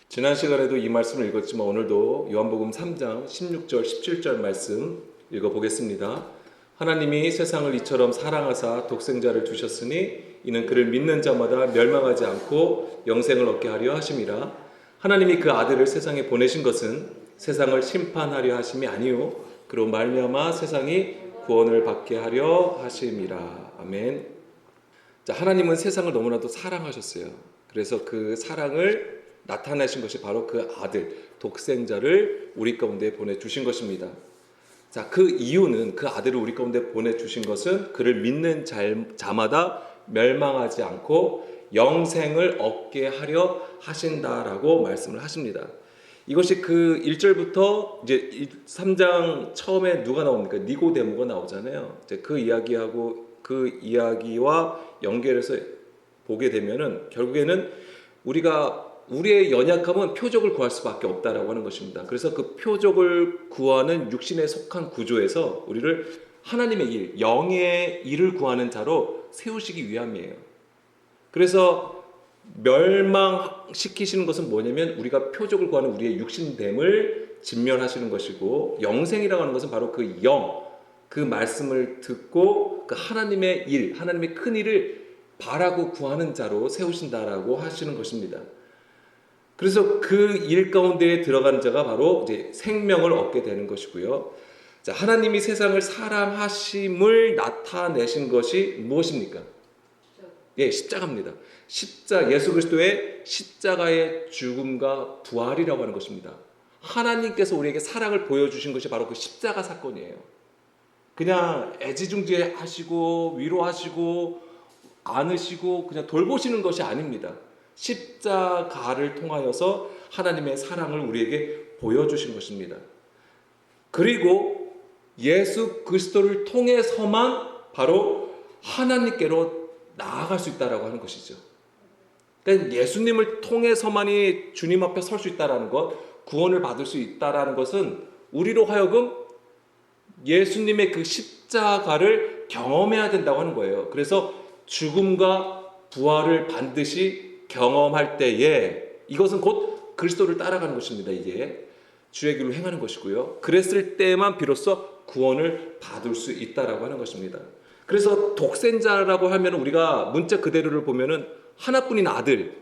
지난 시간에도 이 말씀을 읽었지만 오늘도 요한복음 3장 16절 17절 말씀 읽어보겠습니다. 하나님이 세상을 이처럼 사랑하사 독생자를 주셨으니 이는 그를 믿는 자마다 멸망하지 않고 영생을 얻게 하려 하심이라. 하나님이 그 아들을 세상에 보내신 것은 세상을 심판하려 하심이 아니요 그로 말미암아 세상이 구원을 받게 하려 하심이라. 아멘. 자, 하나님은 세상을 너무나도 사랑하셨어요. 그래서 그 사랑을 나타내신 것이 바로 그 아들, 독생자를 우리 가운데 보내주신 것입니다. 자, 그 이유는 그 아들을 우리 가운데 보내주신 것은 그를 믿는 자마다 멸망하지 않고 영생을 얻게 하려 하신다라고 말씀을 하십니다. 이것이 그 1절부터 이제 3장 처음에 누가 나옵니까? 니고데모가 나오잖아요. 이제 그 이야기와 연결해서 보게 되면은 결국에는 우리의 연약함은 표적을 구할 수밖에 없다라고 하는 것입니다. 그래서 그 표적을 구하는 육신에 속한 구조에서 우리를 하나님의 일, 영의 일을 구하는 자로 세우시기 위함이에요. 그래서 멸망시키시는 것은 뭐냐면 우리가 표적을 구하는 우리의 육신됨을 진멸하시는 것이고, 영생이라고 하는 것은 바로 그 영, 그 말씀을 듣고 그 하나님의 일, 하나님의 큰 일을 바라고 구하는 자로 세우신다라고 하시는 것입니다. 그래서 그 일 가운데에 들어가는 자가 바로 이제 생명을 얻게 되는 것이고요. 자, 하나님이 세상을 사랑하심을 나타내신 것이 무엇입니까? 예, 십자가입니다. 예수 그리스도의 십자가의 죽음과 부활이라고 하는 것입니다. 하나님께서 우리에게 사랑을 보여주신 것이 바로 그 십자가 사건이에요. 그냥 애지중지하시고 위로하시고 안으시고 그냥 돌보시는 것이 아닙니다. 십자가를 통하여서 하나님의 사랑을 우리에게 보여주신 것입니다. 그리고 예수 그리스도를 통해서만 바로 하나님께로 나아갈 수 있다라고 하는 것이죠. 그러니까 예수님을 통해서만이 주님 앞에 설 수 있다라는 것, 구원을 받을 수 있다라는 것은 우리로 하여금 예수님의 그 십자가를 경험해야 된다고 하는 거예요. 그래서 죽음과 부활을 반드시 경험할 때에 이것은 곧 그리스도를 따라가는 것입니다. 이게 주의 길로 행하는 것이고요. 그랬을 때만 비로소 구원을 받을 수 있다라고 하는 것입니다. 그래서 독생자라고 하면 우리가 문자 그대로를 보면은 하나뿐인 아들,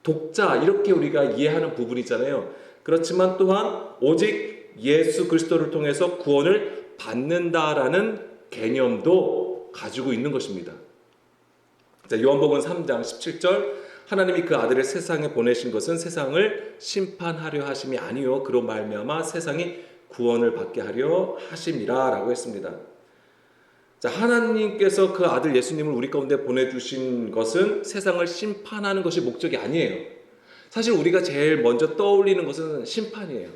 독자 이렇게 우리가 이해하는 부분이잖아요. 그렇지만 또한 오직 예수 그리스도를 통해서 구원을 받는다라는 개념도 가지고 있는 것입니다. 자, 요한복음 3장 17절 하나님이 그 아들을 세상에 보내신 것은 세상을 심판하려 하심이 아니요 그로 말미암아 세상이 구원을 받게 하려 하심이라 라고 했습니다. 자, 하나님께서 그 아들 예수님을 우리 가운데 보내주신 것은 세상을 심판하는 것이 목적이 아니에요. 사실 우리가 제일 먼저 떠올리는 것은 심판이에요.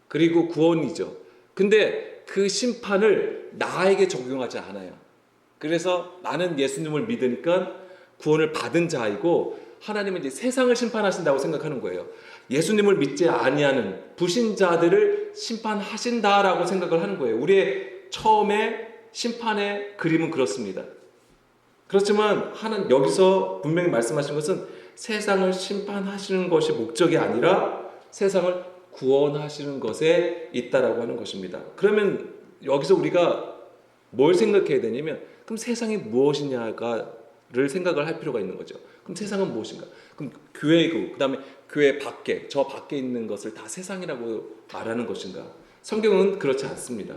그리고 구원이죠. 근데 그 심판을 나에게 적용하지 않아요. 그래서 나는 예수님을 믿으니까 구원을 받은 자이고 하나님은 이제 세상을 심판하신다고 생각하는 거예요. 예수님을 믿지 아니하는 불신자들을 심판하신다라고 생각을 하는 거예요. 우리의 처음에 심판의 그림은 그렇습니다. 그렇지만 여기서 분명히 말씀하신 것은 세상을 심판하시는 것이 목적이 아니라 세상을 구원하시는 것에 있다라고 하는 것입니다. 그러면 여기서 우리가 뭘 생각해야 되냐면 그럼 세상이 무엇이냐를 생각을 할 필요가 있는 거죠. 그럼 세상은 무엇인가? 그럼 교회이고 그 다음에 교회 밖에 저 밖에 있는 것을 다 세상이라고 말하는 것인가? 성경은 그렇지 않습니다.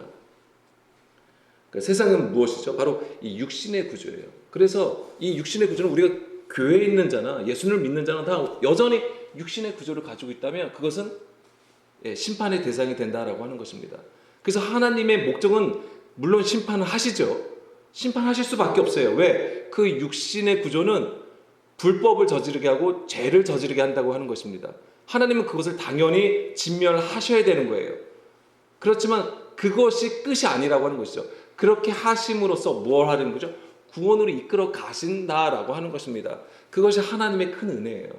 그러니까 세상은 무엇이죠? 바로 이 육신의 구조예요. 그래서 이 육신의 구조는 우리가 교회에 있는 자나 예수님을 믿는 자는 다 여전히 육신의 구조를 가지고 있다면 그것은 심판의 대상이 된다라고 하는 것입니다. 그래서 하나님의 목적은 물론 심판을 하시죠. 심판하실 수밖에 없어요. 왜? 그 육신의 구조는 불법을 저지르게 하고 죄를 저지르게 한다고 하는 것입니다. 하나님은 그것을 당연히 진멸하셔야 되는 거예요. 그렇지만 그것이 끝이 아니라고 하는 것이죠. 그렇게 하심으로써 뭘 하는 거죠? 구원으로 이끌어 가신다라고 하는 것입니다. 그것이 하나님의 큰 은혜예요.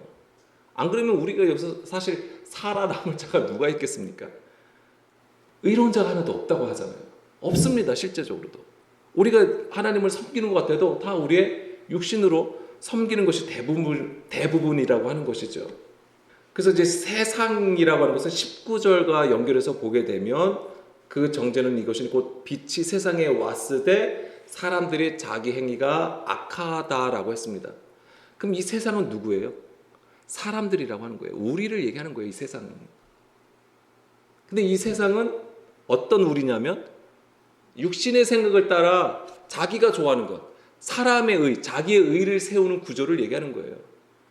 안 그러면 우리가 여기서 사실 살아남을 자가 누가 있겠습니까? 의로운 자가 하나도 없다고 하잖아요. 없습니다. 실제적으로도. 우리가 하나님을 섬기는 것 같아도 다 우리의 육신으로 섬기는 것이 대부분이라고 하는 것이죠. 그래서 이제 세상이라고 하는 것은 19절과 연결해서 보게 되면 그 정제는 이것이 곧 빛이 세상에 왔을 때 사람들이 자기 행위가 악하다라고 했습니다. 그럼 이 세상은 누구예요? 사람들이라고 하는 거예요. 우리를 얘기하는 거예요, 이 세상은. 근데 이 세상은 어떤 우리냐면 육신의 생각을 따라 자기가 좋아하는 것, 사람의 의, 자기의 의를 세우는 구조를 얘기하는 거예요.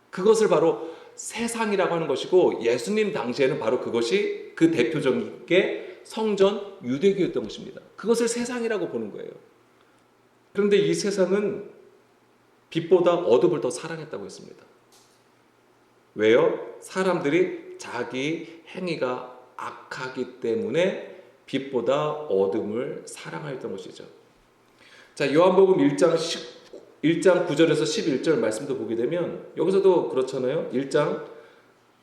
그것을 바로 세상이라고 하는 것이고, 예수님 당시에는 바로 그것이 그 대표적인 게 성전 유대교였던 것입니다. 그것을 세상이라고 보는 거예요. 그런데 이 세상은 빛보다 어둠을 더 사랑했다고 했습니다. 왜요? 사람들이 자기 행위가 악하기 때문에 빛보다 어둠을 사랑하였던 것이죠. 자, 요한복음 1장 9절에서 11절 말씀도 보게 되면 여기서도 그렇잖아요. 1장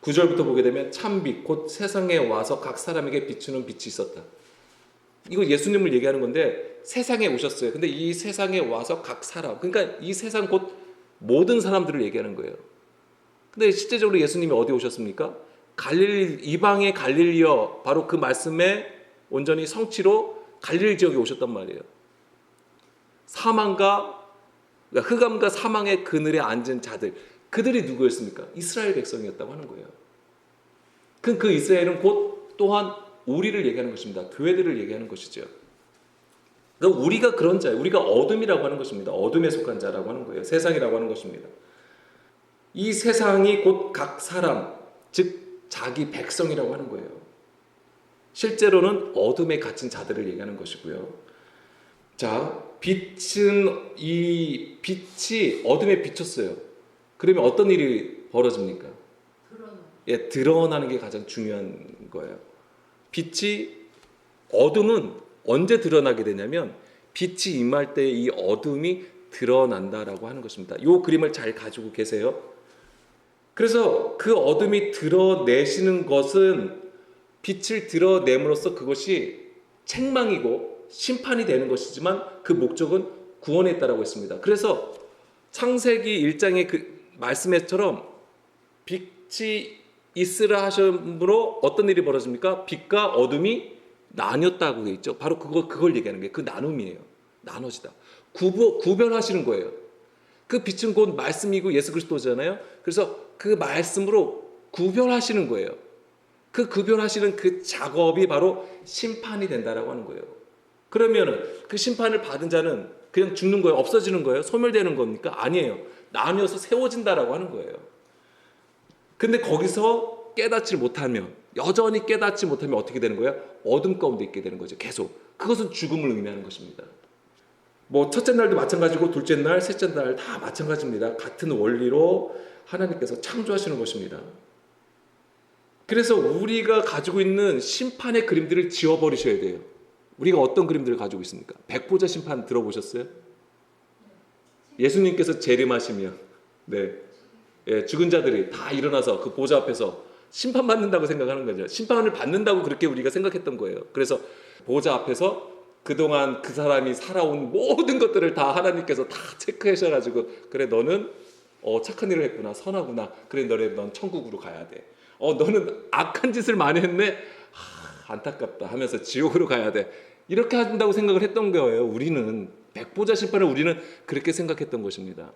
9절부터 보게 되면 참빛 곧 세상에 와서 각 사람에게 비추는 빛이 있었다. 이거 예수님을 얘기하는 건데 세상에 오셨어요. 근데 이 세상에 와서 각 사람, 그러니까 이 세상 곧 모든 사람들을 얘기하는 거예요. 근데 실제적으로 예수님이 어디 오셨습니까? 이방의 갈릴리여, 바로 그 말씀에 온전히 성취로 갈릴리 지역에 오셨단 말이에요. 흑암과 사망의 그늘에 앉은 자들, 그들이 누구였습니까? 이스라엘 백성이었다고 하는 거예요. 그 이스라엘은 곧 또한 우리를 얘기하는 것입니다. 교회들을 얘기하는 것이죠. 그러니까 우리가 그런 자예요. 우리가 어둠이라고 하는 것입니다. 어둠에 속한 자라고 하는 거예요. 세상이라고 하는 것입니다. 이 세상이 곧 각 사람, 즉 자기 백성이라고 하는 거예요. 실제로는 어둠에 갇힌 자들을 얘기하는 것이고요. 자, 이 빛이 어둠에 비쳤어요. 그러면 어떤 일이 벌어집니까? 드러나는 게 가장 중요한 거예요. 어둠은 언제 드러나게 되냐면 빛이 임할 때 이 어둠이 드러난다라고 하는 것입니다. 이 그림을 잘 가지고 계세요. 그래서 그 어둠이 드러내시는 것은 빛을 드러냄으로써 그것이 책망이고 심판이 되는 것이지만 그 목적은 구원에 있다라고 했습니다. 그래서 창세기 1장의 그 말씀에처럼 빛이 있으라 하심으로 어떤 일이 벌어집니까? 빛과 어둠이 나뉘었다고 되어 있죠. 바로 그걸 얘기하는 게 그 나눔이에요. 나눠지다. 구별하시는 거예요. 그 빛은 곧 말씀이고 예수 그리스도잖아요. 그래서 그 말씀으로 구별하시는 거예요. 그 구별하시는 그 작업이 바로 심판이 된다라고 하는 거예요. 그러면은 그 심판을 받은 자는 그냥 죽는 거예요? 없어지는 거예요? 소멸되는 겁니까? 아니에요. 나뉘어서 세워진다라고 하는 거예요. 근데 거기서 여전히 깨닫지 못하면 어떻게 되는 거예요? 어둠 가운데 있게 되는 거죠. 계속. 그것은 죽음을 의미하는 것입니다. 첫째 날도 마찬가지고 둘째 날, 셋째 날 다 마찬가지입니다. 같은 원리로 하나님께서 창조하시는 것입니다. 그래서 우리가 가지고 있는 심판의 그림들을 지워버리셔야 돼요. 우리가 어떤 그림들을 가지고 있습니까? 백보자 심판 들어보셨어요? 예수님께서 재림하시면 죽은 자들이 다 일어나서 그 보좌 앞에서 심판받는다고 생각하는 거죠. 심판을 받는다고 그렇게 우리가 생각했던 거예요. 그래서 보좌 앞에서 그동안 그 사람이 살아온 모든 것들을 다 하나님께서 다 체크하셔가지고, 그래 너는 착한 일을 했구나, 선하구나, 그래 넌 천국으로 가야 돼. 너는 악한 짓을 많이 했네, 안타깝다 하면서 지옥으로 가야 돼. 이렇게 한다고 생각을 했던 거예요. 우리는 백보자 심판을 우리는 그렇게 생각했던 것입니다.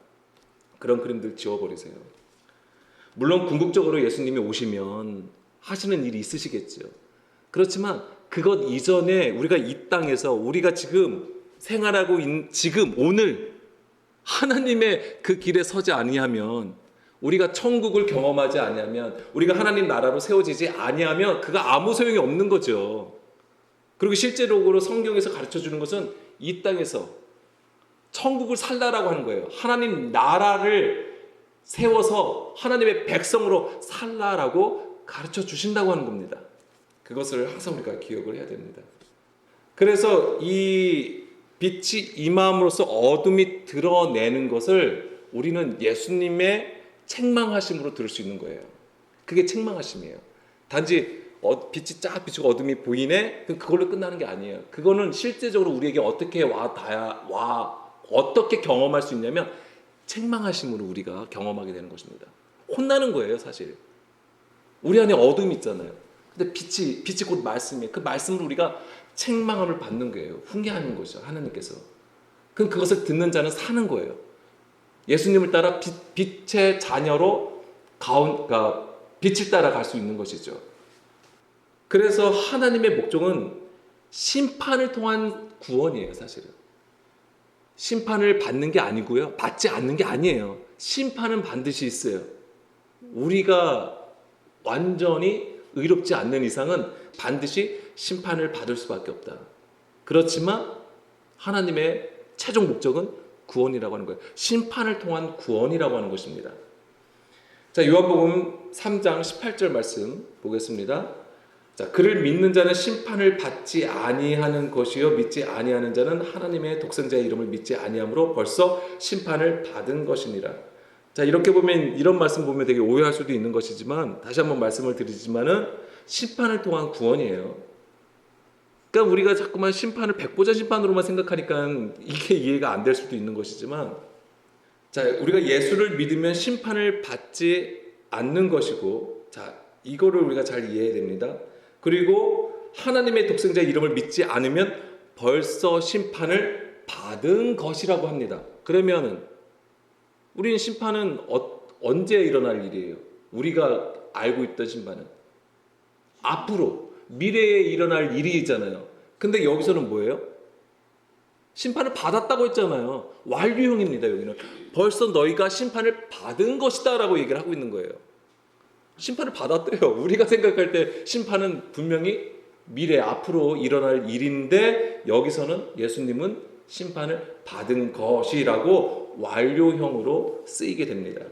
그런 그림들 지워버리세요. 물론 궁극적으로 예수님이 오시면 하시는 일이 있으시겠죠. 그렇지만 그것 이전에 우리가 이 땅에서 우리가 지금 생활하고 있는 지금 오늘 하나님의 그 길에 서지 아니하면, 우리가 천국을 경험하지 아니하면, 우리가 하나님 나라로 세워지지 아니하면 그가 아무 소용이 없는 거죠. 그리고 실제적으로 성경에서 가르쳐 주는 것은 이 땅에서 천국을 살라라고 하는 거예요. 하나님 나라를 세워서 하나님의 백성으로 살라라고 가르쳐 주신다고 하는 겁니다. 그것을 항상 우리가 기억을 해야 됩니다. 그래서 이 빛이 임함으로써 어둠이 드러내는 것을 우리는 예수님의 책망하심으로 들을 수 있는 거예요. 그게 책망하심이에요. 단지 빛이 쫙 비추고 어둠이 보이네? 그걸로 끝나는 게 아니에요. 그거는 실제적으로 우리에게 어떻게 어떻게 경험할 수 있냐면 책망하심으로 우리가 경험하게 되는 것입니다. 혼나는 거예요, 사실. 우리 안에 어둠이 있잖아요. 근데 빛이 곧 말씀이에요. 그 말씀으로 우리가 책망함을 받는 거예요. 훈계하는 거죠. 하나님께서. 그럼 그것을 듣는 자는 사는 거예요. 예수님을 따라 빛의 자녀로 그러니까 빛을 따라 갈 수 있는 것이죠. 그래서 하나님의 목적은 심판을 통한 구원이에요, 사실은. 심판을 받는 게 아니고요. 받지 않는 게 아니에요. 심판은 반드시 있어요. 우리가 완전히 의롭지 않는 이상은 반드시 심판을 받을 수밖에 없다. 그렇지만 하나님의 최종 목적은 구원이라고 하는 거예요. 심판을 통한 구원이라고 하는 것입니다. 자, 요한복음 3장 18절 말씀 보겠습니다. 자, 그를 믿는 자는 심판을 받지 아니하는 것이요 믿지 아니하는 자는 하나님의 독생자의 이름을 믿지 아니함으로 벌써 심판을 받은 것이니라. 자, 이렇게 보면 이런 말씀 보면 되게 오해할 수도 있는 것이지만 다시 한번 말씀을 드리지만은 심판을 통한 구원이에요. 그러니까 우리가 자꾸만 심판을 백보자 심판으로만 생각하니까 이게 이해가 안 될 수도 있는 것이지만, 자, 우리가 예수를 믿으면 심판을 받지 않는 것이고, 자, 이거를 우리가 잘 이해해야 됩니다. 그리고 하나님의 독생자의 이름을 믿지 않으면 벌써 심판을 받은 것이라고 합니다. 그러면은 우리는 심판은 언제 일어날 일이에요? 우리가 알고 있던 심판은 앞으로 미래에 일어날 일이잖아요. 근데 여기서는 뭐예요? 심판을 받았다고 했잖아요. 완료형입니다. 여기는 벌써 너희가 심판을 받은 것이다 라고 얘기를 하고 있는 거예요. 심판을 받았대요. 우리가 생각할 때 심판은 분명히 미래 앞으로 일어날 일인데, 여기서는 예수님은 심판을 받은 것이라고 완료형으로 쓰이게 됩니다.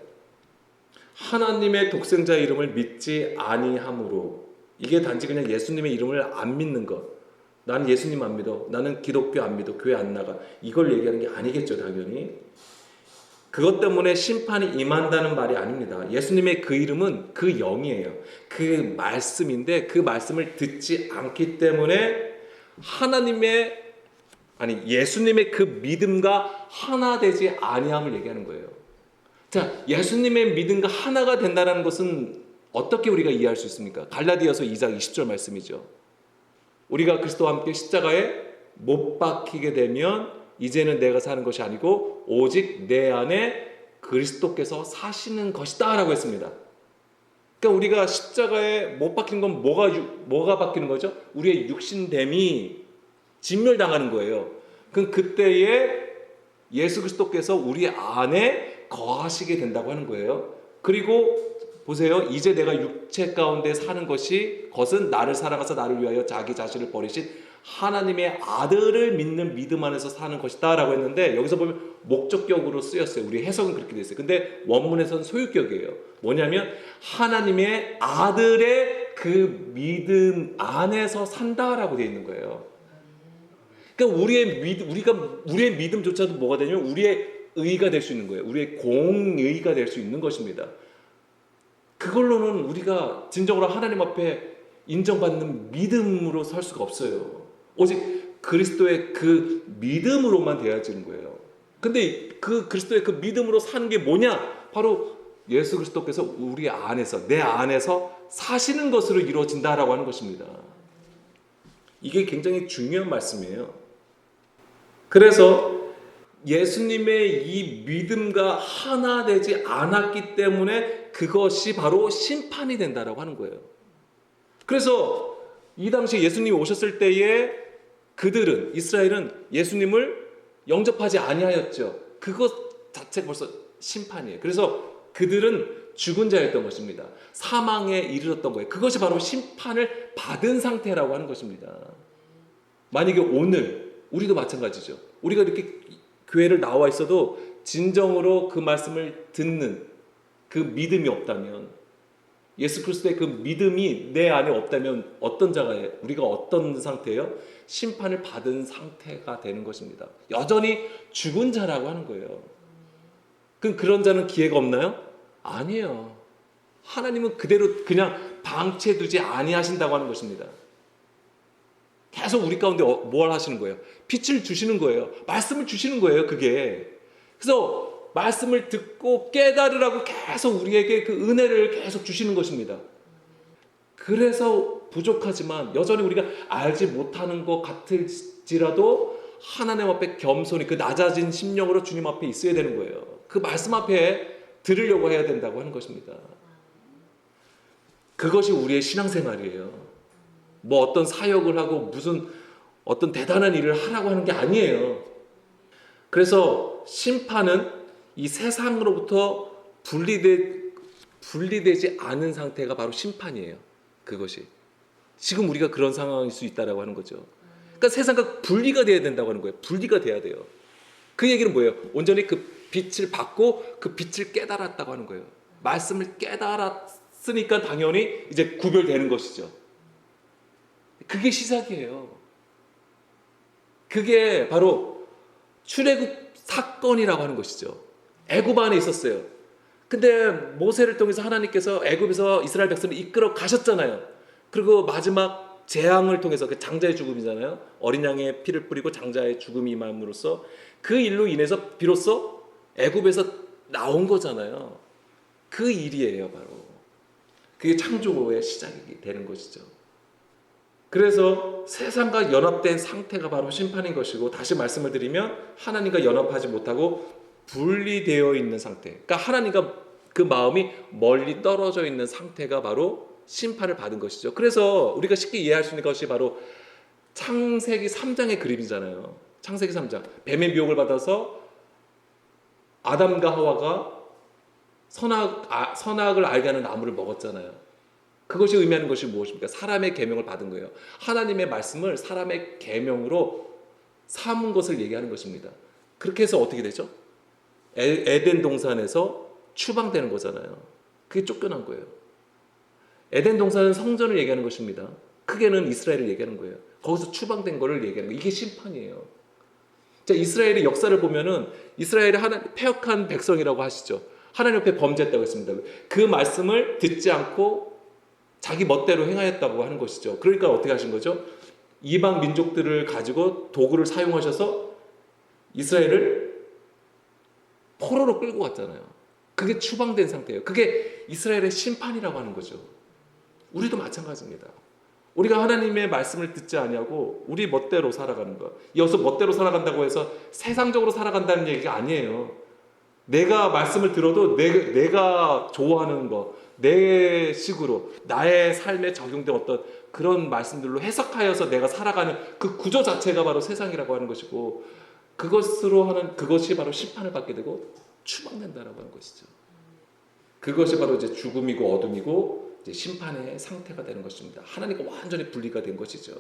하나님의 독생자의 이름을 믿지 아니함으로, 이게 단지 그냥 예수님의 이름을 안 믿는 것, 나는 예수님 안 믿어, 나는 기독교 안 믿어, 교회 안 나가, 이걸 얘기하는 게 아니겠죠. 당연히 그것 때문에 심판이 임한다는 말이 아닙니다. 예수님의 그 이름은 그 영이에요. 그 말씀인데 그 말씀을 듣지 않기 때문에 예수님의 그 믿음과 하나 되지 아니함을 얘기하는 거예요. 자, 예수님의 믿음과 하나가 된다는 것은 어떻게 우리가 이해할 수 있습니까? 갈라디아서 2장 20절 말씀이죠. 우리가 그리스도와 함께 십자가에 못 박히게 되면 이제는 내가 사는 것이 아니고 오직 내 안에 그리스도께서 사시는 것이다 라고 했습니다. 그러니까 우리가 십자가에 못 박힌 건 뭐가 바뀌는 거죠? 우리의 육신됨이 진멸당하는 거예요. 그럼 그때에 예수 그리스도께서 우리 안에 거하시게 된다고 하는 거예요. 그리고 보세요. 이제 내가 육체 가운데 사는 것은 나를 사랑하사 나를 위하여 자기 자신을 버리신 하나님의 아들을 믿는 믿음 안에서 사는 것이다 라고 했는데, 여기서 보면 목적격으로 쓰였어요. 우리 해석은 그렇게 돼 있어요. 근데 원문에서는 소유격이에요. 뭐냐면 하나님의 아들의 그 믿음 안에서 산다라고 되어 있는 거예요. 그러니까 우리의 믿음조차도 뭐가 되냐면 우리의 의가 될 수 있는 거예요. 우리의 공의가 될 수 있는 것입니다. 그걸로는 우리가 진정으로 하나님 앞에 인정받는 믿음으로 설 수가 없어요. 오직 그리스도의 그 믿음으로만 되어지는 거예요. 근데 그 그리스도의 그 믿음으로 사는 게 뭐냐? 바로 예수 그리스도께서 우리 안에서, 내 안에서 사시는 것으로 이루어진다라고 하는 것입니다. 이게 굉장히 중요한 말씀이에요. 그래서 예수님의 이 믿음과 하나 되지 않았기 때문에 그것이 바로 심판이 된다라고 하는 거예요. 그래서 이 당시 예수님이 오셨을 때에 이스라엘은 예수님을 영접하지 아니하였죠. 그것 자체가 벌써 심판이에요. 그래서 그들은 죽은 자였던 것입니다. 사망에 이르렀던 거예요. 그것이 바로 심판을 받은 상태라고 하는 것입니다. 만약에 오늘 우리도 마찬가지죠. 우리가 이렇게 교회를 나와 있어도 진정으로 그 말씀을 듣는 그 믿음이 없다면, 예수 그리스도의 그 믿음이 내 안에 없다면 우리가 어떤 상태예요? 심판을 받은 상태가 되는 것입니다. 여전히 죽은 자라고 하는 거예요. 그럼 그런 자는 기회가 없나요? 아니에요. 하나님은 그대로 그냥 방치해두지 아니하신다고 하는 것입니다. 계속 우리 가운데 뭘 하시는 거예요? 빛을 주시는 거예요. 말씀을 주시는 거예요. 그게. 그래서 말씀을 듣고 깨달으라고 계속 우리에게 그 은혜를 계속 주시는 것입니다. 그래서 부족하지만 여전히 우리가 알지 못하는 것 같을지라도 하나님 앞에 겸손히 그 낮아진 심령으로 주님 앞에 있어야 되는 거예요. 그 말씀 앞에 들으려고 해야 된다고 하는 것입니다. 그것이 우리의 신앙생활이에요. 뭐 어떤 사역을 하고 무슨 어떤 대단한 일을 하라고 하는 게 아니에요. 그래서 심판은 이 세상으로부터 분리되지 않은 상태가 바로 심판이에요. 그것이. 지금 우리가 그런 상황일 수 있다라고 하는 거죠. 그러니까 세상과 분리가 돼야 된다고 하는 거예요. 분리가 돼야 돼요. 그 얘기는 뭐예요? 온전히 그 빛을 받고 그 빛을 깨달았다고 하는 거예요. 말씀을 깨달았으니까 당연히 이제 구별되는 것이죠. 그게 시작이에요. 그게 바로 출애굽 사건이라고 하는 것이죠. 애굽 안에 있었어요. 근데 모세를 통해서 하나님께서 애굽에서 이스라엘 백성을 이끌어 가셨잖아요. 그리고 마지막 재앙을 통해서 그 장자의 죽음이잖아요. 어린 양의 피를 뿌리고 장자의 죽음이 임함으로써 그 일로 인해서 비로소 애굽에서 나온 거잖아요. 그 일이에요, 바로. 그게 창조의 시작이 되는 것이죠. 그래서 세상과 연합된 상태가 바로 심판인 것이고, 다시 말씀을 드리면 하나님과 연합하지 못하고 분리되어 있는 상태, 그러니까 하나님과 그 마음이 멀리 떨어져 있는 상태가 바로 심판을 받은 것이죠. 그래서 우리가 쉽게 이해할 수 있는 것이 바로 창세기 3장의 그림이잖아요. 창세기 3장. 뱀의 미혹을 받아서 아담과 하와가 선악을 알게 하는 나무를 먹었잖아요. 그것이 의미하는 것이 무엇입니까? 사람의 계명을 받은 거예요. 하나님의 말씀을 사람의 계명으로 삼은 것을 얘기하는 것입니다. 그렇게 해서 어떻게 되죠? 에덴 동산에서 추방되는 거잖아요. 그게 쫓겨난 거예요. 에덴 동산은 성전을 얘기하는 것입니다. 크게는 이스라엘을 얘기하는 거예요. 거기서 추방된 거를 얘기하는 거예요. 이게 심판이에요. 자, 이스라엘의 역사를 보면은 이스라엘이 패역한 백성이라고 하시죠. 하나님 앞에 범죄했다고 했습니다. 그 말씀을 듣지 않고 자기 멋대로 행하였다고 하는 것이죠. 그러니까 어떻게 하신 거죠? 이방 민족들을 가지고 도구를 사용하셔서 이스라엘을 포로로 끌고 갔잖아요. 그게 추방된 상태예요. 그게 이스라엘의 심판이라고 하는 거죠. 우리도 마찬가지입니다. 우리가 하나님의 말씀을 듣지 아니하고 우리 멋대로 살아가는 것. 여기서 멋대로 살아간다고 해서 세상적으로 살아간다는 얘기가 아니에요. 내가 말씀을 들어도 내가 좋아하는 것, 내 식으로 나의 삶에 적용된 어떤 그런 말씀들로 해석하여서 내가 살아가는 그 구조 자체가 바로 세상이라고 하는 것이고, 그것으로 하는 그것이 바로 심판을 받게 되고 추방된다라고 하는 것이죠. 그것이 바로 이제 죽음이고 어둠이고 이제 심판의 상태가 되는 것입니다. 하나님과 완전히 분리가 된 것이죠.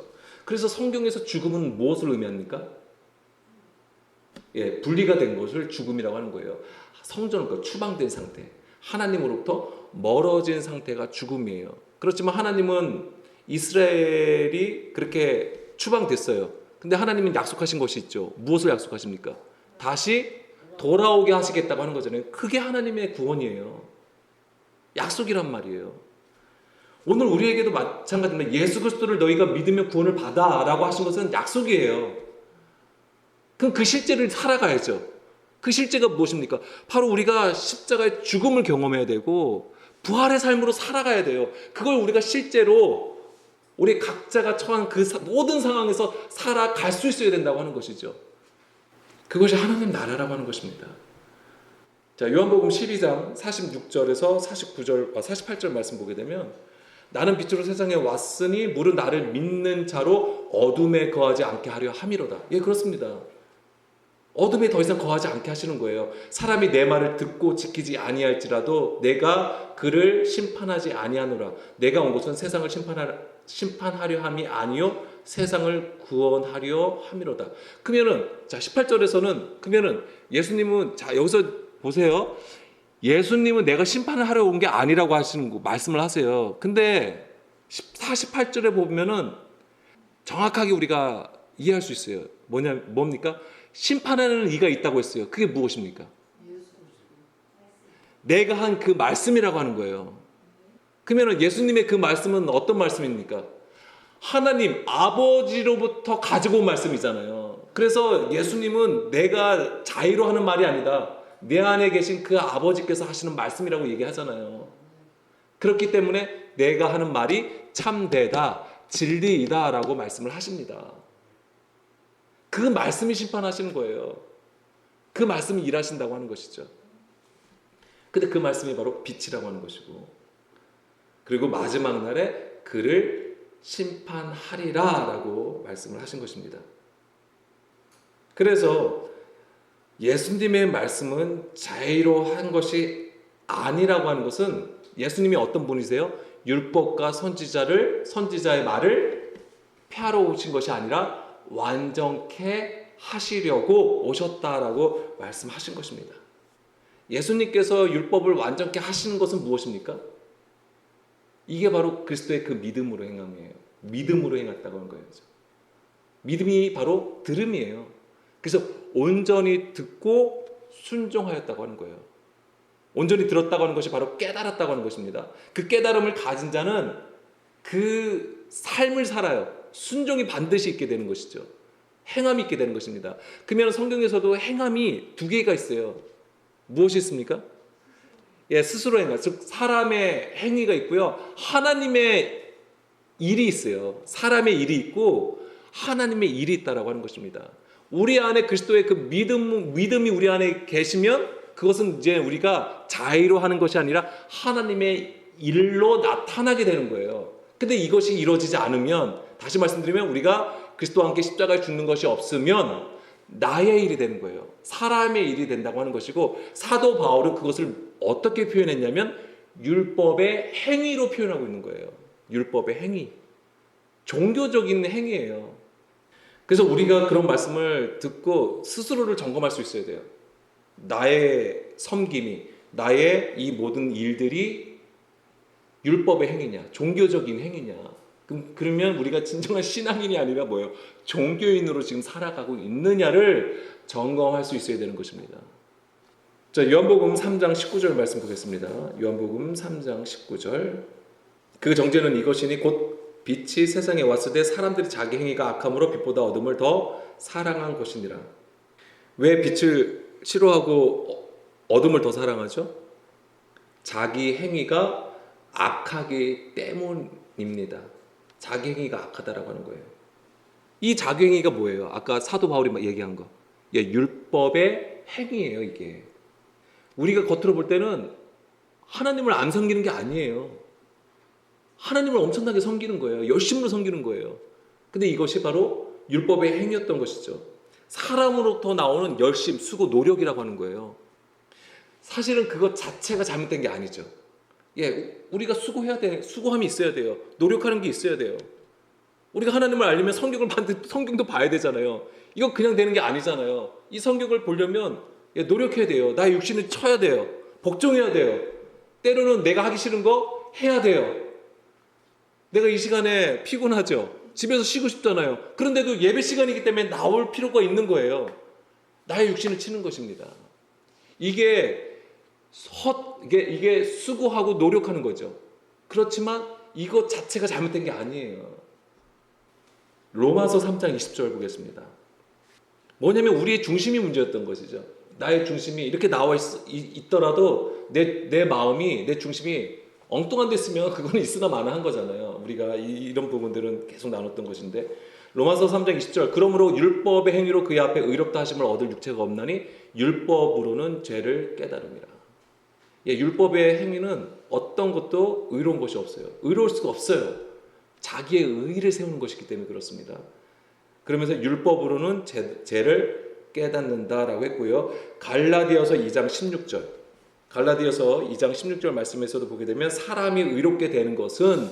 그래서 성경에서 죽음은 무엇을 의미합니까? 예, 분리가 된 것을 죽음이라고 하는 거예요. 성전은 추방된 상태, 하나님으로부터 멀어진 상태가 죽음이에요. 그렇지만 하나님은 이스라엘이 그렇게 추방됐어요. 근데 하나님은 약속하신 것이 있죠. 무엇을 약속하십니까? 다시 돌아오게 하시겠다고 하는 거잖아요. 그게 하나님의 구원이에요. 약속이란 말이에요. 오늘 우리에게도 마찬가지입니다. 예수 그리스도를 너희가 믿으면 구원을 받아 라고 하신 것은 약속이에요. 그럼 그 실제를 살아가야죠. 그 실제가 무엇입니까? 바로 우리가 십자가의 죽음을 경험해야 되고 부활의 삶으로 살아가야 돼요. 그걸 우리가 실제로 우리 각자가 처한 그 모든 상황에서 살아갈 수 있어야 된다고 하는 것이죠. 그것이 하나님 나라라고 하는 것입니다. 자, 요한복음 12장 46절에서 48절 말씀 보게 되면, 나는 빛으로 세상에 왔으니 무릇 나를 믿는 자로 어둠에 거하지 않게 하려 함이로다. 예, 그렇습니다. 어둠에 더 이상 거하지 않게 하시는 거예요. 사람이 내 말을 듣고 지키지 아니할지라도 내가 그를 심판하지 아니하노라. 내가 온 것은 세상을 심판하려 함이 아니요 세상을 구원하려 함이로다. 그러면은 자 18절에서는 그러면은 예수님은 자 여기서 보세요. 예수님은 내가 심판을 하려 온 게 아니라고 하시는 말씀을 하세요. 근데 48절에 보면은 정확하게 우리가 이해할 수 있어요. 뭡니까? 심판하는 이가 있다고 했어요. 그게 무엇입니까? 내가 한 그 말씀이라고 하는 거예요. 그러면 예수님의 그 말씀은 어떤 말씀입니까? 하나님 아버지로부터 가지고 온 말씀이잖아요. 그래서 예수님은 내가 자의로 하는 말이 아니다. 내 안에 계신 그 아버지께서 하시는 말씀이라고 얘기하잖아요. 그렇기 때문에 내가 하는 말이 참되다, 진리이다 라고 말씀을 하십니다. 그 말씀이 심판하시는 거예요. 그 말씀이 일하신다고 하는 것이죠. 근데 그 말씀이 바로 빛이라고 하는 것이고, 그리고 마지막 날에 그를 심판하리라 라고 말씀을 하신 것입니다. 그래서 예수님의 말씀은 자의로한 것이 아니라고 하는 것은, 예수님이 어떤 분이세요? 율법과 선지자의 말을 폐하러 오신 것이 아니라 완전케 하시려고 오셨다라고 말씀하신 것입니다. 예수님께서 율법을 완전케 하시는 것은 무엇입니까? 이게 바로 그리스도의 그 믿음으로 행함이에요. 믿음으로 행했다고 하는 거예요. 믿음이 바로 들음이에요. 그래서 온전히 듣고 순종하였다고 하는 거예요. 온전히 들었다고 하는 것이 바로 깨달았다고 하는 것입니다. 그 깨달음을 가진 자는 그 삶을 살아요. 순종이 반드시 있게 되는 것이죠. 행함이 있게 되는 것입니다. 그러면 성경에서도 행함이 두 개가 있어요. 무엇이 있습니까? 스스로 행함, 즉 사람의 행위가 있고요, 하나님의 일이 있어요. 사람의 일이 있고 하나님의 일이 있다라고 하는 것입니다. 우리 안에 그리스도의 그 믿음이 우리 안에 계시면 그것은 이제 우리가 자의로 하는 것이 아니라 하나님의 일로 나타나게 되는 거예요. 근데 이것이 이루어지지 않으면, 다시 말씀드리면 우리가 그리스도와 함께 십자가에 죽는 것이 없으면 나의 일이 되는 거예요. 사람의 일이 된다고 하는 것이고, 사도 바울은 그것을 어떻게 표현했냐면 율법의 행위로 표현하고 있는 거예요. 율법의 행위. 종교적인 행위예요. 그래서 우리가 그런 말씀을 듣고 스스로를 점검할 수 있어야 돼요. 나의 섬김이, 나의 이 모든 일들이 율법의 행위냐, 종교적인 행위냐. 그러면 우리가 진정한 신앙인이 아니라 뭐예요? 종교인으로 지금 살아가고 있느냐를 점검할 수 있어야 되는 것입니다. 자, 요한복음 3장 19절 말씀 보겠습니다. 요한복음 3장 19절. 그 정죄는 이것이니 곧 빛이 세상에 왔을 때 사람들이 자기 행위가 악함으로 빛보다 어둠을 더 사랑한 것이니라. 왜 빛을 싫어하고 어둠을 더 사랑하죠? 자기 행위가 악하기 때문입니다. 자기 행위가 악하다라고 하는 거예요. 이 자기 행위가 뭐예요? 아까 사도 바울이 얘기한 거. 율법의 행위예요, 이게. 우리가 겉으로 볼 때는 하나님을 안 섬기는 게 아니에요. 하나님을 엄청나게 섬기는 거예요. 열심으로 섬기는 거예요. 근데 이것이 바로 율법의 행위였던 것이죠. 사람으로부터 나오는 열심, 수고, 노력이라고 하는 거예요. 사실은 그것 자체가 잘못된 게 아니죠. 우리가 수고해야 돼. 수고함이 있어야 돼요. 노력하는 게 있어야 돼요. 우리가 하나님을 알려면 성경도 봐야 되잖아요. 이거 그냥 되는 게 아니잖아요. 이 성경을 보려면 노력해야 돼요. 나의 육신을 쳐야 돼요. 복종해야 돼요. 때로는 내가 하기 싫은 거 해야 돼요. 내가 이 시간에 피곤하죠. 집에서 쉬고 싶잖아요. 그런데도 예배 시간이기 때문에 나올 필요가 있는 거예요. 나의 육신을 치는 것입니다. 이게 수고하고 노력하는 거죠. 그렇지만 이것 자체가 잘못된 게 아니에요. 로마서 3장 20절 보겠습니다. 뭐냐면 우리의 중심이 문제였던 것이죠. 나의 중심이 이렇게 나와 있더라도 내 마음이, 내 중심이 엉뚱한 데 있으면 그거는 있으나 마나한 거잖아요. 우리가 이런 부분들은 계속 나눴던 것인데, 로마서 3장 20절. 그러므로 율법의 행위로 그의 앞에 의롭다 하심을 얻을 육체가 없나니 율법으로는 죄를 깨달음이라. 율법의 행위는 어떤 것도 의로운 것이 없어요. 의로울 수가 없어요. 자기의 의의를 세우는 것이기 때문에 그렇습니다. 그러면서 율법으로는 죄를 깨닫는다라고 했고요. 갈라디아서 2장 16절. 갈라디아서 2장 16절 말씀에서도 보게 되면 사람이 의롭게 되는 것은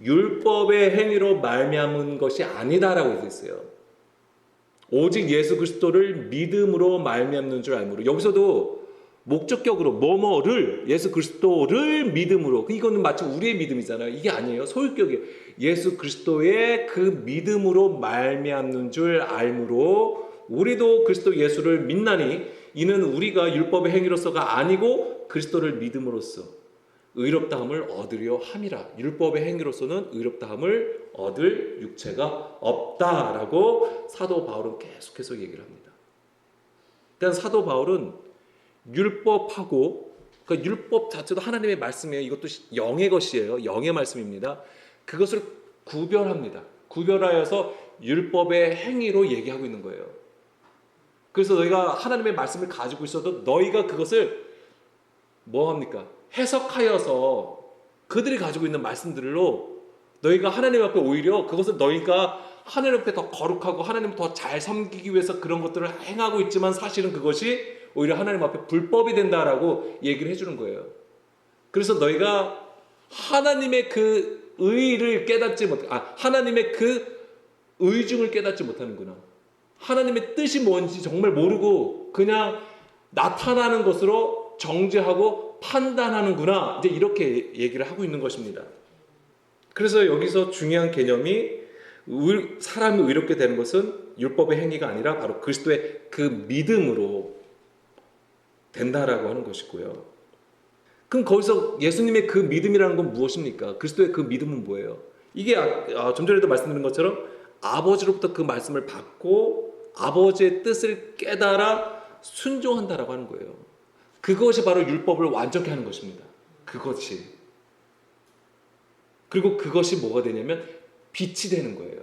율법의 행위로 말미암은 것이 아니다라고 되어 있어요. 오직 예수 그리스도를 믿음으로 말미암는 줄 알므로. 여기서도 목적격으로 뭐뭐를, 예수 그리스도를 믿음으로. 이거는 마치 우리의 믿음이잖아요. 이게 아니에요. 소유격이에요. 예수 그리스도의 그 믿음으로 말미암는 줄 알므로 우리도 그리스도 예수를 믿나니 이는 우리가 율법의 행위로서가 아니고 그리스도를 믿음으로써 의롭다함을 얻으려 함이라. 율법의 행위로서는 의롭다함을 얻을 육체가 없다라고 사도 바울은 계속해서 얘기를 합니다. 그러니까 사도 바울은 율법하고 그러니까 율법 자체도 하나님의 말씀이에요. 이것도 영의 것이에요. 영의 말씀입니다. 그것을 구별합니다. 구별하여서 율법의 행위로 얘기하고 있는 거예요. 그래서 너희가 하나님의 말씀을 가지고 있어도 너희가 그것을 뭐합니까? 해석하여서 그들이 가지고 있는 말씀들로 너희가 하나님 앞에 오히려 그것을 너희가 하나님 앞에 더 거룩하고 하나님을 더 잘 섬기기 위해서 그런 것들을 행하고 있지만 사실은 그것이 오히려 하나님 앞에 불법이 된다라고 얘기를 해주는 거예요. 그래서 너희가 하나님의 그 의를 깨닫지 못, 하나님의 그 의중을 깨닫지 못하는구나. 하나님의 뜻이 뭔지 정말 모르고 그냥 나타나는 것으로 정죄하고 판단하는구나. 이제 이렇게 얘기를 하고 있는 것입니다. 그래서 여기서 중요한 개념이 사람이 의롭게 되는 것은 율법의 행위가 아니라 바로 그리스도의 그 믿음으로 된다라고 하는 것이고요. 그럼 거기서 예수님의 그 믿음이라는 건 무엇입니까? 그리스도의 그 믿음은 뭐예요? 이게 좀 전에도 말씀드린 것처럼 아버지로부터 그 말씀을 받고 아버지의 뜻을 깨달아 순종한다라고 하는 거예요. 그것이 바로 율법을 완전케 하는 것입니다. 그것이. 그리고 그것이 뭐가 되냐면 빛이 되는 거예요.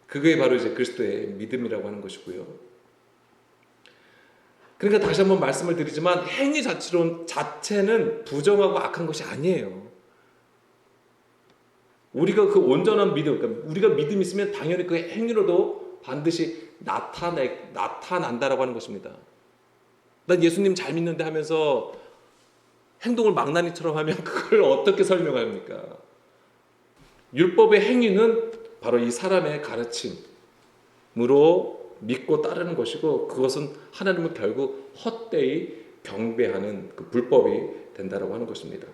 그게 바로 이제 그리스도의 믿음이라고 하는 것이고요. 그러니까 다시 한번 말씀을 드리지만 행위 자체는 부정하고 악한 것이 아니에요. 우리가 그 온전한 믿음, 그러니까 우리가 믿음이 있으면 당연히 그 행위로도 반드시 나타난다라고 하는 것입니다. 난 예수님 잘 믿는데 하면서 행동을 망나니처럼 하면 그걸 어떻게 설명합니까? 율법의 행위는 바로 이 사람의 가르침으로 믿고 따르는 것이고 그것은 하나님을 결국 헛되이 경배하는 그 불법이 된다라고 하는 것입니다.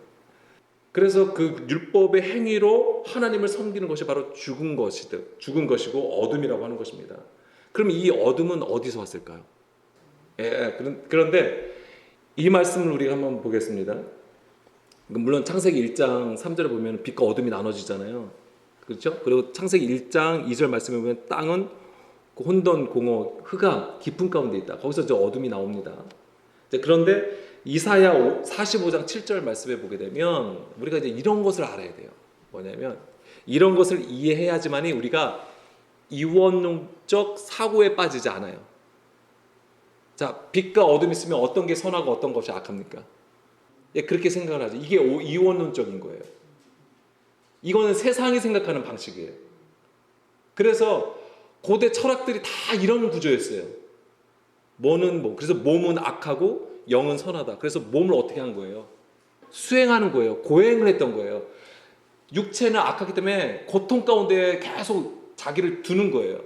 그래서 그 율법의 행위로 하나님을 섬기는 것이 바로 죽은 것이고 어둠이라고 하는 것입니다. 그럼 이 어둠은 어디서 왔을까요? 그런데 이 말씀을 우리가 한번 보겠습니다. 물론 창세기 1장 3절에 보면 빛과 어둠이 나눠지잖아요. 그렇죠? 그리고 창세기 1장 2절 말씀에 보면 땅은 혼돈, 공허, 흑암, 깊은 가운데 있다. 거기서 저 어둠이 나옵니다. 그런데 이사야 45장 7절 말씀에 보게 되면 우리가 이제 이런 것을 알아야 돼요. 뭐냐면 이런 것을 이해해야지만이 우리가 이원론적 사고에 빠지지 않아요. 자, 빛과 어둠이 있으면 어떤 게 선하고 어떤 것이 악합니까? 그렇게 생각을 하죠. 이게 이원론적인 거예요. 이거는 세상이 생각하는 방식이에요. 그래서 고대 철학들이 다 이런 구조였어요. 그래서 몸은 악하고 영은 선하다. 그래서 몸을 어떻게 한 거예요? 수행하는 거예요. 고행을 했던 거예요. 육체는 악하기 때문에 고통 가운데 계속 자기를 두는 거예요.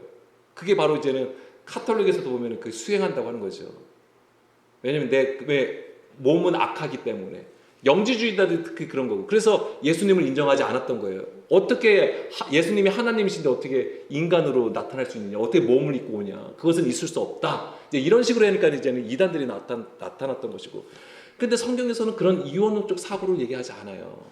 그게 바로 이제는 카톨릭에서도 보면 그 수행한다고 하는 거죠. 왜냐면 몸은 악하기 때문에. 영지주의자들 특히 그런 거고. 그래서 예수님을 인정하지 않았던 거예요. 어떻게 예수님이 하나님이신데 어떻게 인간으로 나타날 수 있느냐? 어떻게 몸을 입고 오냐? 그것은 있을 수 없다. 이제 이런 식으로 하니까 이제는 이단들이 나타났던 것이고. 근데 성경에서는 그런 이원론적 사고를 얘기하지 않아요.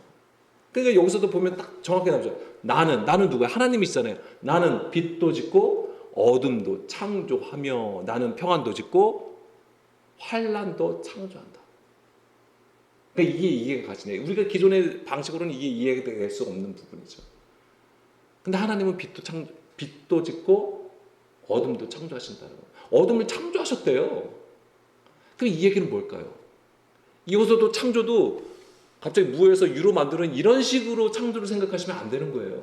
그러니까 여기서도 보면 딱 정확히 나오죠. 나는 누구야? 하나님이시잖아요. 나는 빛도 짓고 어둠도 창조하며 나는 평안도 짓고 환난도 창조한다. 그러니까 이게 이해가 가시네요. 우리가 기존의 방식으로는 이게 이해가 될 수 없는 부분이죠. 근데 하나님은 빛도 짓고 어둠도 창조하신다는 거예요. 어둠을 창조하셨대요. 그럼 이 얘기는 뭘까요? 이것도 창조도 갑자기 무에서 유로 만드는 이런 식으로 창조를 생각하시면 안 되는 거예요.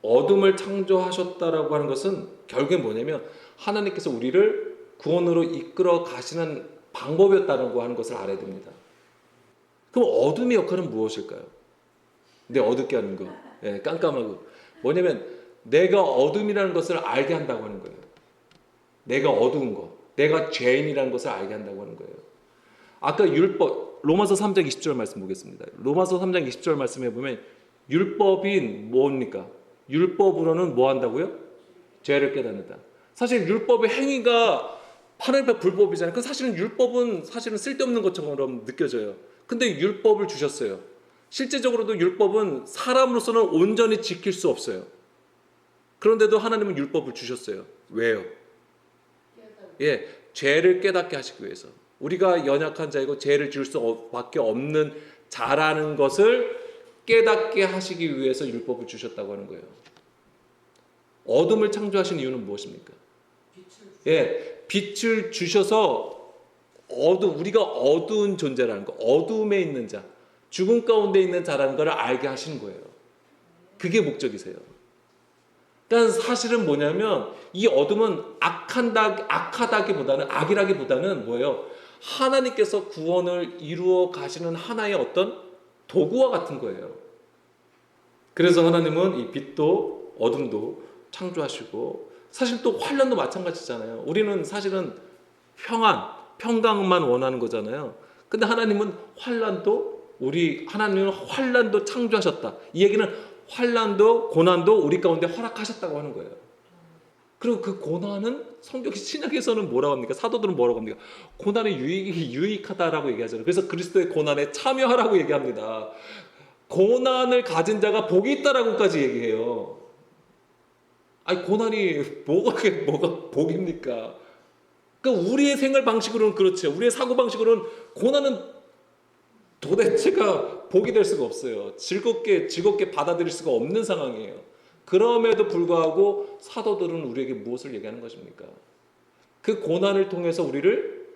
어둠을 창조하셨다라고 하는 것은 결국엔 뭐냐면 하나님께서 우리를 구원으로 이끌어 가시는 방법이었다고 하는 것을 알아야 됩니다. 그럼 어둠의 역할은 무엇일까요? 내 어둡게 하는 거, 깜깜하고. 뭐냐면 내가 어둠이라는 것을 알게 한다고 하는 거예요. 내가 어두운 거, 내가 죄인이라는 것을 알게 한다고 하는 거예요. 아까 율법, 로마서 3장 20절 말씀 보겠습니다. 로마서 3장 20절 말씀에 보면 율법이 뭡니까? 율법으로는 뭐 한다고요? 죄를 깨닫는다. 사실 율법의 행위가 하나님 앞에 불법이잖아요. 사실은 율법은 사실은 쓸데없는 것처럼 느껴져요. 근데 율법을 주셨어요. 실제적으로도 율법은 사람으로서는 온전히 지킬 수 없어요. 그런데도 하나님은 율법을 주셨어요. 왜요? 죄를 깨닫게 하시기 위해서, 우리가 연약한 자이고 죄를 지을 수밖에 없는 자라는 것을 깨닫게 하시기 위해서 율법을 주셨다고 하는 거예요. 어둠을 창조하신 이유는 무엇입니까? 빛을 주셔서 우리가 어두운 존재라는 거, 어둠에 있는 자, 죽음 가운데 있는 자라는 걸 알게 하시는 거예요. 그게 목적이세요. 그러니까 사실은 뭐냐면 이 어둠은 악하다기보다는, 악이라기보다는 뭐예요? 하나님께서 구원을 이루어 가시는 하나의 어떤 도구와 같은 거예요. 그래서 하나님은 이 빛도 어둠도 창조하시고, 사실 또 환난도 마찬가지잖아요. 우리는 사실은 평강만 원하는 거잖아요. 근데 하나님은 하나님은 환난도 창조하셨다. 이 얘기는 환난도 고난도 우리 가운데 허락하셨다고 하는 거예요. 그리고 그 고난은 성경 신약에서는 뭐라고 합니까? 사도들은 뭐라고 합니까? 고난이 유익하다라고 얘기하잖아요. 그래서 그리스도의 고난에 참여하라고 얘기합니다. 고난을 가진 자가 복이 있다라고까지 얘기해요. 아니, 고난이 뭐가 복입니까? 그러니까 우리의 생활 방식으로는 그렇죠. 우리의 사고 방식으로는 고난은 도대체가 복이 될 수가 없어요. 즐겁게 받아들일 수가 없는 상황이에요. 그럼에도 불구하고 사도들은 우리에게 무엇을 얘기하는 것입니까? 그 고난을 통해서 우리를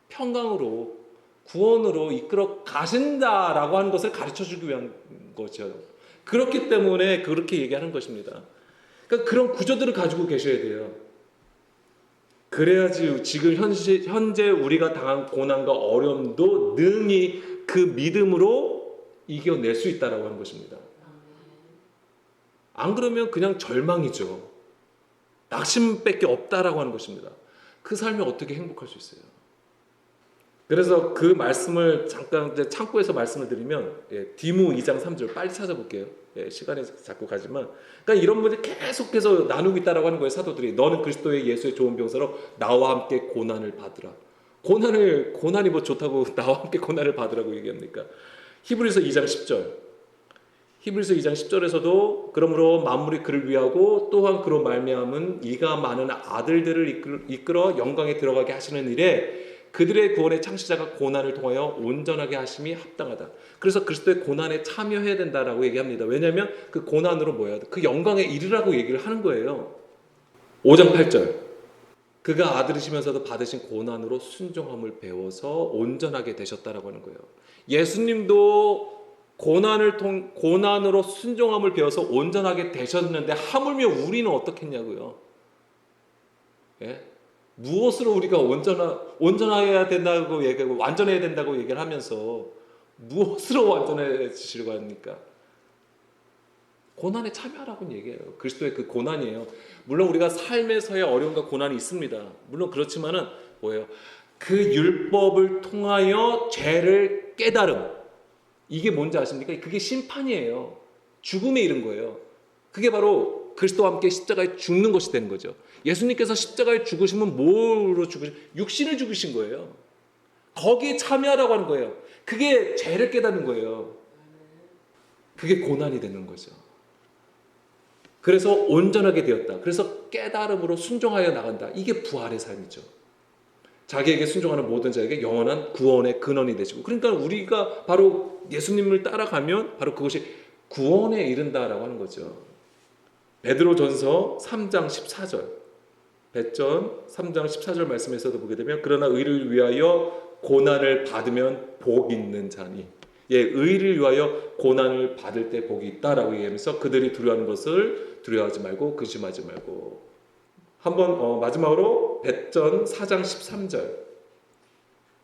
평강으로, 구원으로 이끌어 가신다라고 하는 것을 가르쳐 주기 위한 거죠. 그렇기 때문에 그렇게 얘기하는 것입니다. 그러니까 그런 구조들을 가지고 계셔야 돼요. 그래야지 지금 현재 우리가 당한 고난과 어려움도 능히 그 믿음으로 이겨낼 수 있다라고 하는 것입니다. 안 그러면 그냥 절망이죠. 낙심밖에 없다라고 하는 것입니다. 그 삶이 어떻게 행복할 수 있어요? 그래서 그 말씀을 잠깐 이제 참고해서 말씀을 드리면, 디모 2장 3절 빨리 찾아볼게요. 시간이 자꾸 가지만, 그러니까 이런 분이 계속해서 나누고 있다라고 하는 거예요. 사도들이 너는 그리스도의 예수의 좋은 병사로 나와 함께 고난을 받으라. 고난이 뭐 좋다고 나와 함께 고난을 받으라고 얘기합니까? 히브리서 2장 10절. 히브리서 2장 10절에서도 그러므로 만물이 그를 위하고 또한 그로 말미암은 이가 많은 아들들을 이끌어 영광에 들어가게 하시는 일에 그들의 구원의 창시자가 고난을 통하여 온전하게 하심이 합당하다. 그래서 그리스도의 고난에 참여해야 된다라고 얘기합니다. 왜냐하면 그 고난으로 뭐야? 그 영광에 이르라고 얘기를 하는 거예요. 5장 8절. 그가 아들이시면서도 받으신 고난으로 순종함을 배워서 온전하게 되셨다라고 하는 거예요. 예수님도 고난으로 순종함을 배워서 온전하게 되셨는데 하물며 우리는 어떻겠냐고요? 무엇으로 우리가 온전해야 된다고 얘기하고 완전해야 된다고 얘기를 하면서 무엇으로 완전해지시려고 합니까? 고난에 참여하라고 얘기해요. 그리스도의 그 고난이에요. 물론 우리가 삶에서의 어려움과 고난이 있습니다. 물론 그렇지만은 뭐예요? 그 율법을 통하여 죄를 깨달음. 이게 뭔지 아십니까? 그게 심판이에요. 죽음에 이른 거예요. 그게 바로 그리스도와 함께 십자가에 죽는 것이 되는 거죠. 예수님께서 십자가에 죽으시면 뭐로 죽으신? 육신을 죽으신 거예요. 거기에 참여하라고 하는 거예요. 그게 죄를 깨닫는 거예요. 그게 고난이 되는 거죠. 그래서 온전하게 되었다. 그래서 깨달음으로 순종하여 나간다. 이게 부활의 삶이죠. 자기에게 순종하는 모든 자에게 영원한 구원의 근원이 되시고, 그러니까 우리가 바로 예수님을 따라가면 바로 그것이 구원에 이른다라고 하는 거죠. 베드로전서 3장 14절, 베전 3장 14절 말씀에서도 보게 되면 그러나 의를 위하여 고난을 받으면 복 있는 자니, 의를 위하여 고난을 받을 때 복이 있다라고 얘기하면서 그들이 두려워하는 것을 두려워하지 말고 근심하지 말고. 한번 마지막으로 베전 4장 13절,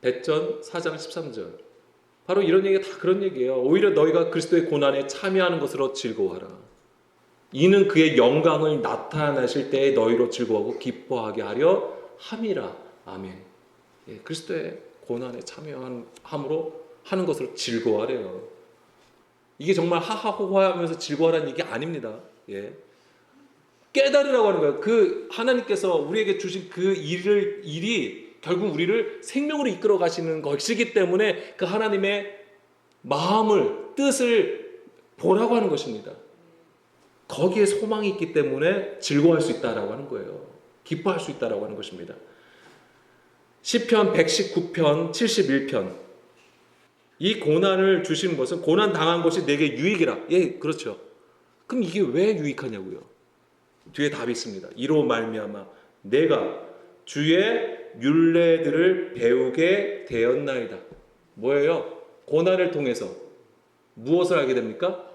베전 4장 13절, 바로 이런 얘기가 다 그런 얘기예요. 오히려 너희가 그리스도의 고난에 참여하는 것으로 즐거워하라. 이는 그의 영광을 나타내실 때에 너희로 즐거워하고 기뻐하게 하려 함이라. 아멘. 그리스도의 고난에 참여함으로 하는 것으로 즐거워하래요. 이게 정말 하하호호하면서 즐거워하라는 얘기 아닙니다. 깨달으라고 하는 거예요. 그 하나님께서 우리에게 주신 그 일이 결국 우리를 생명으로 이끌어 가시는 것이기 때문에 그 하나님의 마음을, 뜻을 보라고 하는 것입니다. 거기에 소망이 있기 때문에 즐거워할 수 있다라고 하는 거예요. 기뻐할 수 있다라고 하는 것입니다. 시편 119편 71편 이 고난을 주시는 것은 고난 당한 것이 내게 유익이라. 예, 그렇죠. 그럼 이게 왜 유익하냐고요. 뒤에 답이 있습니다. 이로 말미암아 내가 주의 율례들을 배우게 되었나이다. 뭐예요? 고난을 통해서 무엇을 알게 됩니까?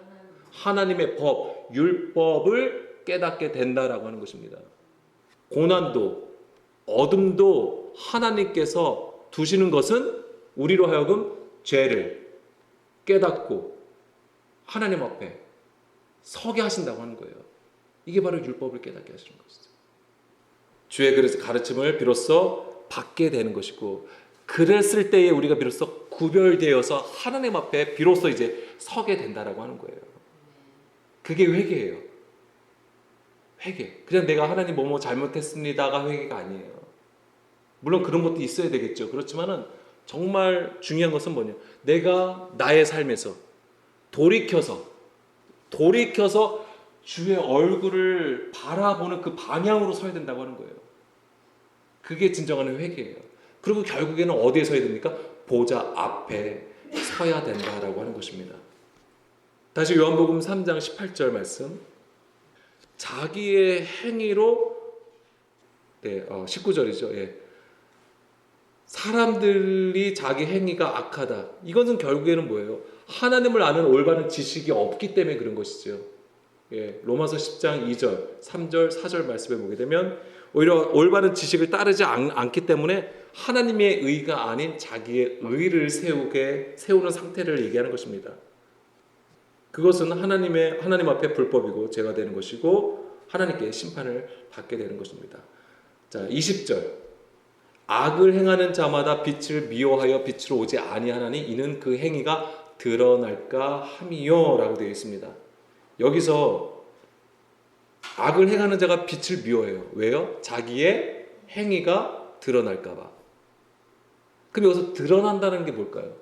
하나님의 법, 율법을 깨닫게 된다라고 하는 것입니다. 고난도 어둠도 하나님께서 두시는 것은 우리로 하여금 죄를 깨닫고 하나님 앞에 서게 하신다고 하는 거예요. 이게 바로 율법을 깨닫게 하시는 것이죠. 주의 가르침을 비로소 받게 되는 것이고, 그랬을 때에 우리가 비로소 구별되어서 하나님 앞에 비로소 이제 서게 된다라고 하는 거예요. 그게 회개예요. 회개. 그냥 내가 하나님 뭐뭐 잘못했습니다가 회개가 아니에요. 물론 그런 것도 있어야 되겠죠. 그렇지만은 정말 중요한 것은 뭐냐? 내가 나의 삶에서 돌이켜서 주의 얼굴을 바라보는 그 방향으로 서야 된다고 하는 거예요. 그게 진정한 회개예요. 그리고 결국에는 어디에 서야 됩니까? 보좌 앞에 서야 된다라고 하는 것입니다. 다시 요한복음 3장 18절 말씀. 자기의 행위로 19절이죠. 예. 사람들이 자기 행위가 악하다. 이것은 결국에는 뭐예요? 하나님을 아는 올바른 지식이 없기 때문에 그런 것이죠. 예, 로마서 10장 2절, 3절, 4절 말씀에 보게 되면 오히려 올바른 지식을 따르지 않기 때문에 하나님의 의가 아닌 자기의 의를 세우는 상태를 얘기하는 것입니다. 그것은 하나님 앞에 불법이고 죄가 되는 것이고 하나님께 심판을 받게 되는 것입니다. 자, 20절. 악을 행하는 자마다 빛을 미워하여 빛으로 오지 아니하나니 이는 그 행위가 드러날까 함이요 라고 되어 있습니다. 여기서 악을 행하는 자가 빛을 미워해요. 왜요? 자기의 행위가 드러날까 봐. 그럼 여기서 드러난다는 게 뭘까요?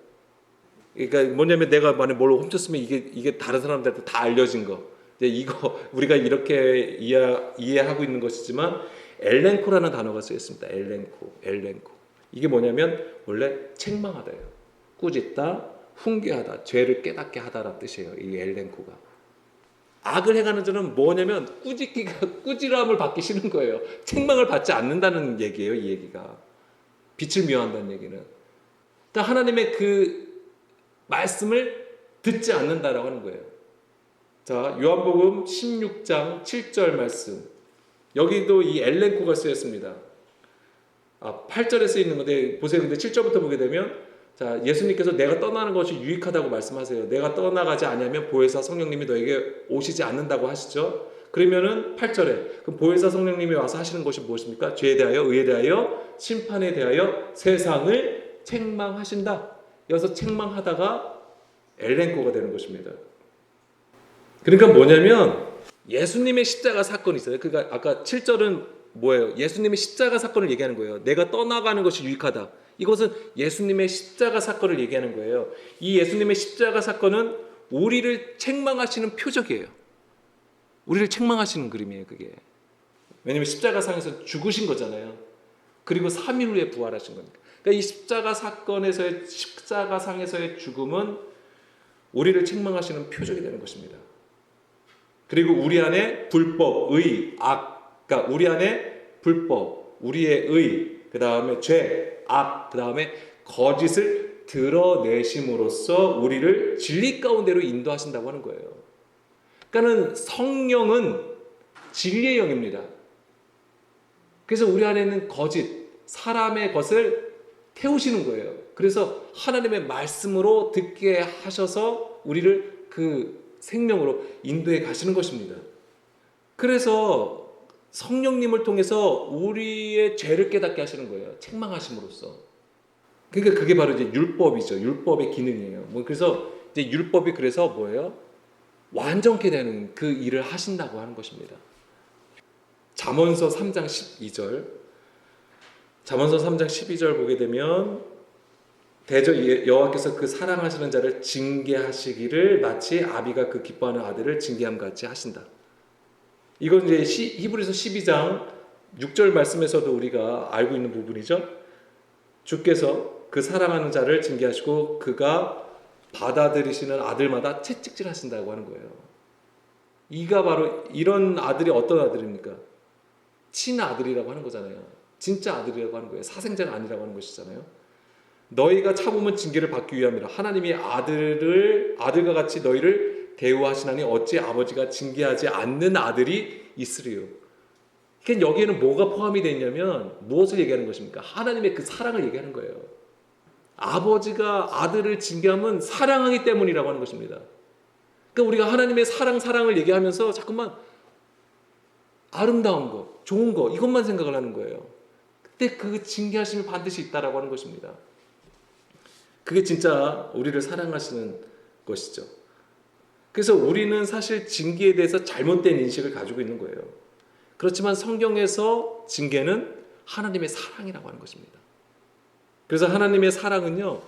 그러니까 뭐냐면 내가 만약 뭘 훔쳤으면 이게 다른 사람들한테 다 알려진 거. 이거 우리가 이렇게 이해하고 있는 것이지만 엘렌코라는 단어가 쓰였습니다. 엘렌코. 이게 뭐냐면 원래 책망하다예요. 꾸짖다, 훈계하다, 죄를 깨닫게 하다라는 뜻이에요. 이 엘렌코가. 악을 행하는 자는 뭐냐면 꾸지람을 받기 싫은 거예요. 책망을 받지 않는다는 얘기예요. 이 얘기가. 빛을 미워한다는 얘기는. 그러니까 하나님의 그 말씀을 듣지 않는다라고 하는 거예요. 자, 요한복음 16장 7절 말씀. 여기도 이 엘렌코가 쓰였습니다. 8절에 쓰여 있는 건데 보세요. 근데 7절부터 보게 되면 자, 예수님께서 내가 떠나는 것이 유익하다고 말씀하세요. 내가 떠나가지 않으면 보혜사 성령님이 너에게 오시지 않는다고 하시죠. 그러면은 8절에 그럼 보혜사 성령님이 와서 하시는 것이 무엇입니까? 죄에 대하여, 의에 대하여, 심판에 대하여 세상을 책망하신다. 여기서 책망하다가 엘렌코가 되는 것입니다. 그러니까 뭐냐면 예수님의 십자가 사건이 있어요. 그러니까 아까 7절은 뭐예요? 예수님의 십자가 사건을 얘기하는 거예요. 내가 떠나가는 것이 유익하다. 이것은 예수님의 십자가 사건을 얘기하는 거예요. 이 예수님의 십자가 사건은 우리를 책망하시는 표적이에요. 우리를 책망하시는 그림이에요, 그게. 왜냐하면 십자가상에서 죽으신 거잖아요. 그리고 3일 후에 부활하신 거니까. 그러니까 이 십자가상에서의 죽음은 우리를 책망하시는 표적이 되는 것입니다. 그리고 우리 안에 불법, 의, 악, 그러니까 우리 안에 불법, 우리의 의, 그 다음에 죄, 악, 그 다음에 거짓을 드러내심으로써 우리를 진리 가운데로 인도하신다고 하는 거예요. 그러니까는 성령은 진리의 영입니다. 그래서 우리 안에 있는 거짓, 사람의 것을 태우시는 거예요. 그래서 하나님의 말씀으로 듣게 하셔서 우리를 그 생명으로 인도해 가시는 것입니다. 그래서 성령님을 통해서 우리의 죄를 깨닫게 하시는 거예요. 책망하심으로써. 그러니까 그게 바로 이제 율법이죠. 율법의 기능이에요. 그래서 이제 율법이 그래서 뭐예요? 완전케 되는 그 일을 하신다고 하는 것입니다. 잠언서 3장 12절. 잠언서 3장 12절 보게 되면 대저 여호와께서 그 사랑하시는 자를 징계하시기를 마치 아비가 그 기뻐하는 아들을 징계함 같이 하신다. 이건 이제 히브리서 12장 6절 말씀에서도 우리가 알고 있는 부분이죠. 주께서 그 사랑하는 자를 징계하시고 그가 받아들이시는 아들마다 채찍질하신다고 하는 거예요. 이가 바로 이런 아들이 어떤 아들입니까? 친아들이라고 하는 거잖아요. 진짜 아들이라고 하는 거예요. 사생자가 아니라고 하는 것이잖아요. 너희가 참으면 징계를 받기 위함이라. 하나님이 아들과 같이 너희를 대우하시나니 어찌 아버지가 징계하지 않는 아들이 있으리요. 그러니까 여기에는 뭐가 포함이 되어 있냐면 무엇을 얘기하는 것입니까? 하나님의 그 사랑을 얘기하는 거예요. 아버지가 아들을 징계하면 사랑하기 때문이라고 하는 것입니다. 그러니까 우리가 하나님의 사랑을 얘기하면서 자꾸만 아름다운 거, 좋은 거 이것만 생각을 하는 거예요. 그때 그 징계하심이 반드시 있다라고 하는 것입니다. 그게 진짜 우리를 사랑하시는 것이죠. 그래서 우리는 사실 징계에 대해서 잘못된 인식을 가지고 있는 거예요. 그렇지만 성경에서 징계는 하나님의 사랑이라고 하는 것입니다. 그래서 하나님의 사랑은요,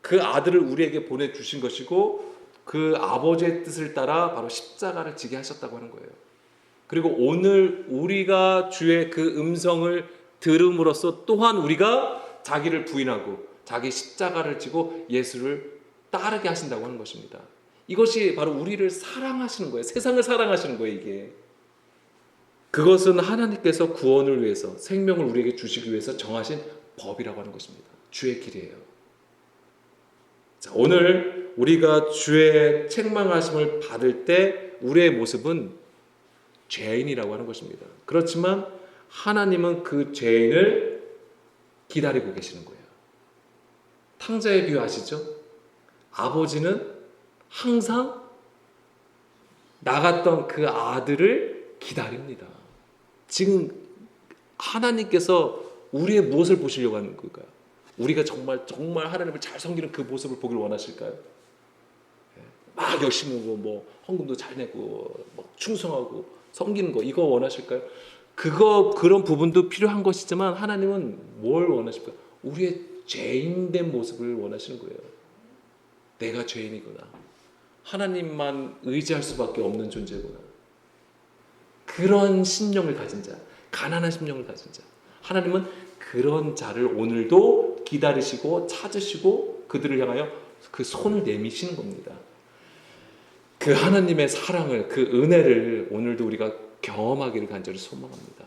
그 아들을 우리에게 보내주신 것이고 그 아버지의 뜻을 따라 바로 십자가를 지게 하셨다고 하는 거예요. 그리고 오늘 우리가 주의 그 음성을 들음으로써 또한 우리가 자기를 부인하고 자기 십자가를 지고 예수를 따르게 하신다고 하는 것입니다. 이것이 바로 우리를 사랑하시는 거예요. 세상을 사랑하시는 거예요, 이게. 그것은 하나님께서 구원을 위해서 생명을 우리에게 주시기 위해서 정하신 법이라고 하는 것입니다. 주의 길이에요. 자, 오늘 우리가 주의 책망하심을 받을 때 우리의 모습은 죄인이라고 하는 것입니다. 그렇지만 하나님은 그 죄인을 기다리고 계시는 거예요. 탕자의 비유 아시죠? 아버지는 항상 나갔던 그 아들을 기다립니다. 지금 하나님께서 우리의 무엇을 보시려고 하는 걸까요? 우리가 정말 하나님을 잘 섬기는 그 모습을 보길 원하실까요? 막 열심히 뭐 헌금도 잘 내고 막 충성하고 섬기는 거 이거 원하실까요? 그런 부분도 필요한 것이지만 하나님은 뭘 원하실까요? 우리의 죄인된 모습을 원하시는 거예요. 내가 죄인이구나. 하나님만 의지할 수밖에 없는 존재구나. 그런 심령을 가진 자, 가난한 심령을 가진 자. 하나님은 그런 자를 오늘도 기다리시고 찾으시고 그들을 향하여 그 손을 내미시는 겁니다. 그 하나님의 사랑을, 그 은혜를 오늘도 우리가 경험하기를 간절히 소망합니다.